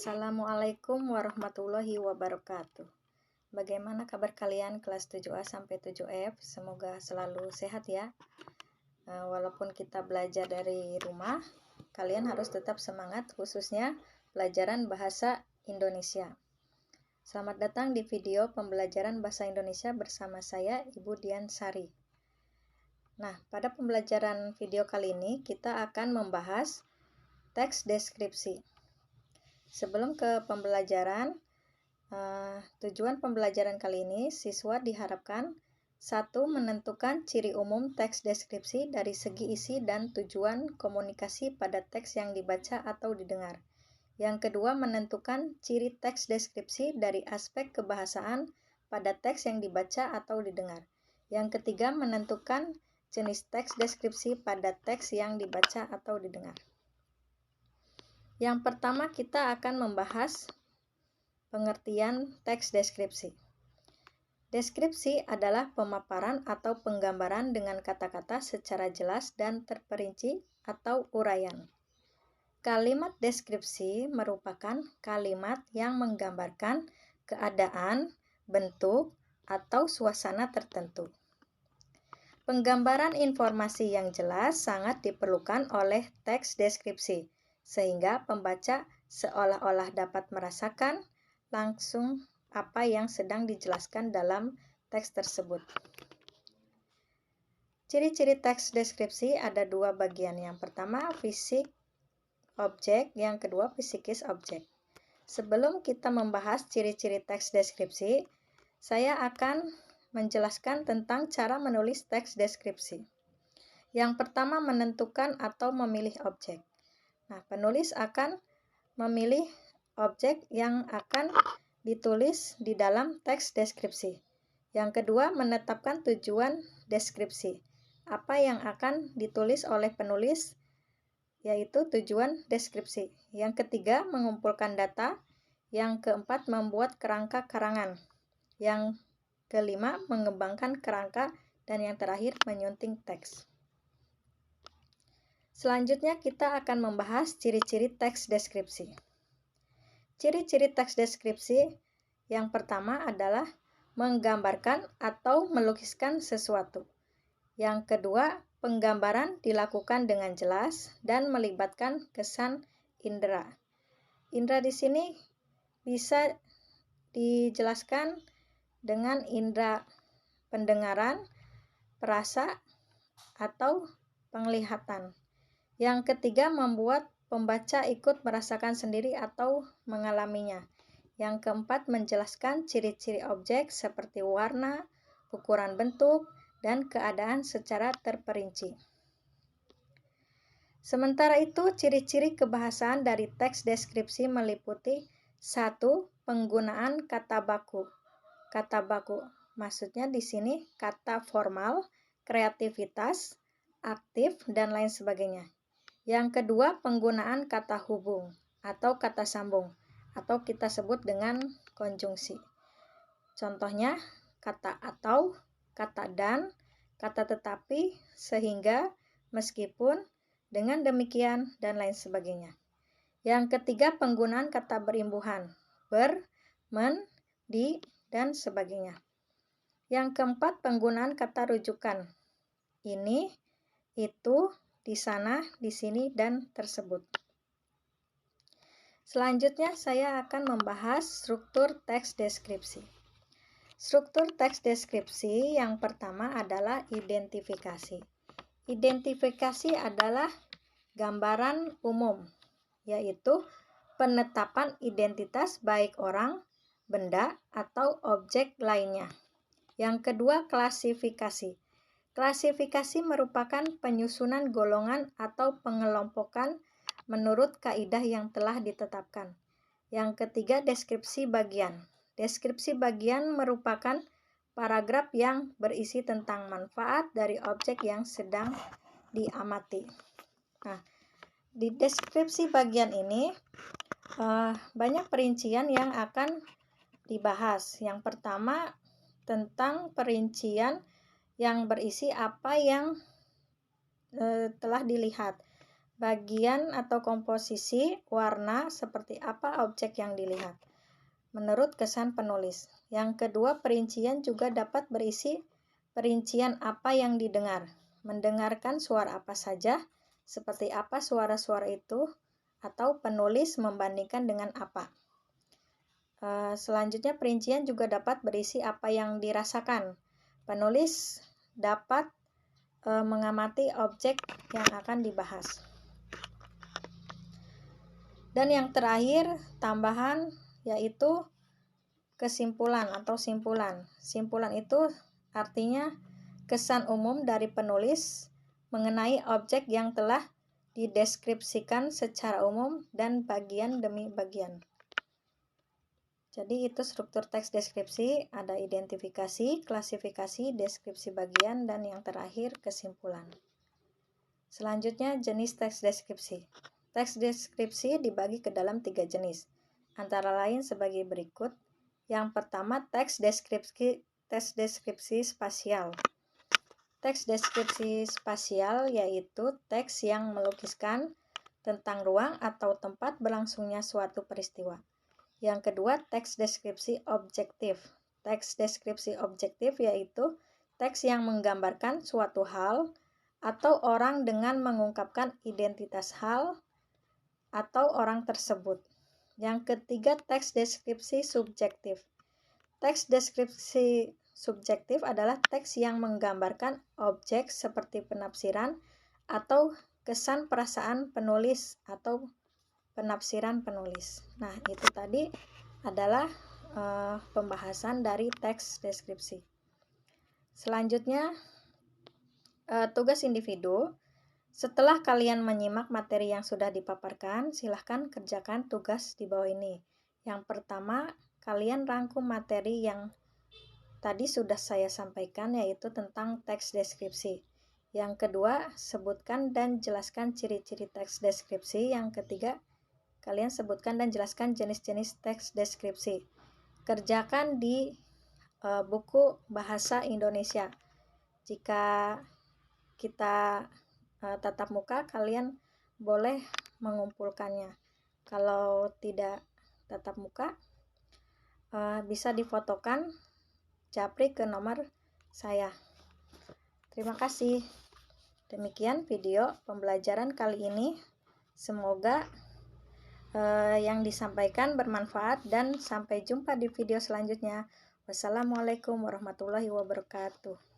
Assalamualaikum warahmatullahi wabarakatuh. Bagaimana kabar kalian kelas 7A sampai 7F? Semoga selalu sehat ya. Walaupun kita belajar dari rumah, kalian harus tetap semangat, khususnya pelajaran bahasa Indonesia. Selamat datang di video pembelajaran bahasa Indonesia bersama saya, Ibu Dian Sari. Nah, pada pembelajaran video kali ini kita akan membahas teks deskripsi. Sebelum ke pembelajaran, tujuan pembelajaran kali ini, siswa diharapkan 1. Menentukan ciri umum teks deskripsi dari segi isi dan tujuan komunikasi pada teks yang dibaca atau didengar. Yang kedua, menentukan ciri teks deskripsi dari aspek kebahasaan pada teks yang dibaca atau didengar. Yang ketiga, menentukan jenis teks deskripsi pada teks yang dibaca atau didengar. Yang pertama, kita akan membahas pengertian teks deskripsi. Deskripsi adalah pemaparan atau penggambaran dengan kata-kata secara jelas dan terperinci atau uraian. Kalimat deskripsi merupakan kalimat yang menggambarkan keadaan, bentuk, atau suasana tertentu. Penggambaran informasi yang jelas sangat diperlukan oleh teks deskripsi, sehingga pembaca seolah-olah dapat merasakan langsung apa yang sedang dijelaskan dalam teks tersebut. Ciri-ciri teks deskripsi ada dua bagian. Yang pertama, fisik objek, yang kedua, psikis objek. Sebelum kita membahas ciri-ciri teks deskripsi, saya akan menjelaskan tentang cara menulis teks deskripsi. Yang pertama, menentukan atau memilih objek. Nah, penulis akan memilih objek yang akan ditulis di dalam teks deskripsi. Yang kedua, menetapkan tujuan deskripsi. Apa yang akan ditulis oleh penulis, yaitu tujuan deskripsi. Yang ketiga, mengumpulkan data. Yang keempat, membuat kerangka karangan. Yang kelima, mengembangkan kerangka. Dan yang terakhir, menyunting teks. Selanjutnya kita akan membahas ciri-ciri teks deskripsi. Ciri-ciri teks deskripsi yang pertama adalah menggambarkan atau melukiskan sesuatu. Yang kedua, penggambaran dilakukan dengan jelas dan melibatkan kesan indera. Indera di sini bisa dijelaskan dengan indera pendengaran, perasa, atau penglihatan. Yang ketiga, membuat pembaca ikut merasakan sendiri atau mengalaminya. Yang keempat, menjelaskan ciri-ciri objek seperti warna, ukuran bentuk, dan keadaan secara terperinci. Sementara itu, ciri-ciri kebahasaan dari teks deskripsi meliputi 1. Penggunaan kata baku. Kata baku maksudnya di sini kata formal, kreativitas, aktif, dan lain sebagainya. Yang kedua, penggunaan kata hubung atau kata sambung, atau kita sebut dengan konjungsi. Contohnya, kata atau, kata dan, kata tetapi, sehingga, meskipun, dengan demikian, dan lain sebagainya. Yang ketiga, penggunaan kata berimbuhan, ber, men, di, dan sebagainya. Yang keempat, penggunaan kata rujukan, ini, itu, di sana, di sini, dan tersebut. Selanjutnya saya akan membahas struktur teks deskripsi. Struktur teks deskripsi yang pertama adalah identifikasi. Identifikasi adalah gambaran umum, yaitu penetapan identitas baik orang, benda, atau objek lainnya. Yang kedua, klasifikasi. Klasifikasi merupakan penyusunan golongan atau pengelompokan menurut kaidah yang telah ditetapkan. Yang ketiga, deskripsi bagian. Deskripsi bagian merupakan paragraf yang berisi tentang manfaat dari objek yang sedang diamati. Nah, di deskripsi bagian ini banyak perincian yang akan dibahas. Yang pertama, tentang perincian yang berisi apa yang telah dilihat. bagian atau komposisi, warna, seperti apa objek yang dilihat, menurut kesan penulis. Yang kedua, perincian juga dapat berisi perincian apa yang didengar, mendengarkan suara apa saja, seperti apa suara-suara itu, atau penulis membandingkan dengan apa. Selanjutnya, perincian juga dapat berisi apa yang dirasakan. Penulis dapat mengamati objek yang akan dibahas. Dan yang terakhir, tambahan, yaitu kesimpulan atau simpulan. Simpulan itu artinya kesan umum dari penulis mengenai objek yang telah dideskripsikan secara umum dan bagian demi bagian. Jadi itu struktur teks deskripsi, ada identifikasi, klasifikasi, deskripsi bagian, dan yang terakhir kesimpulan. Selanjutnya jenis teks deskripsi. Teks deskripsi dibagi ke dalam 3 jenis, antara lain sebagai berikut. Yang pertama, teks deskripsi spasial. Teks deskripsi spasial yaitu teks yang melukiskan tentang ruang atau tempat berlangsungnya suatu peristiwa. Yang kedua, teks deskripsi objektif. Teks deskripsi objektif yaitu teks yang menggambarkan suatu hal atau orang dengan mengungkapkan identitas hal atau orang tersebut. Yang ketiga, teks deskripsi subjektif. Teks deskripsi subjektif adalah teks yang menggambarkan objek seperti penafsiran atau kesan perasaan penulis atau penafsiran penulis. Nah, itu tadi adalah pembahasan dari teks deskripsi. Selanjutnya, tugas individu. Setelah kalian menyimak materi yang sudah dipaparkan, silahkan kerjakan tugas di bawah ini. Yang pertama, kalian rangkum materi yang tadi sudah saya sampaikan, yaitu tentang teks deskripsi. Yang kedua, sebutkan dan jelaskan ciri-ciri teks deskripsi. Yang ketiga, kalian sebutkan dan jelaskan jenis-jenis teks deskripsi. Kerjakan di buku Bahasa Indonesia. Jika kita tatap muka, kalian boleh mengumpulkannya. Kalau tidak tatap muka, bisa difotokan, japri ke nomor saya. Terima kasih. Demikian video pembelajaran kali ini. Semoga yang disampaikan bermanfaat dan sampai jumpa di video selanjutnya. Wassalamualaikum warahmatullahi wabarakatuh.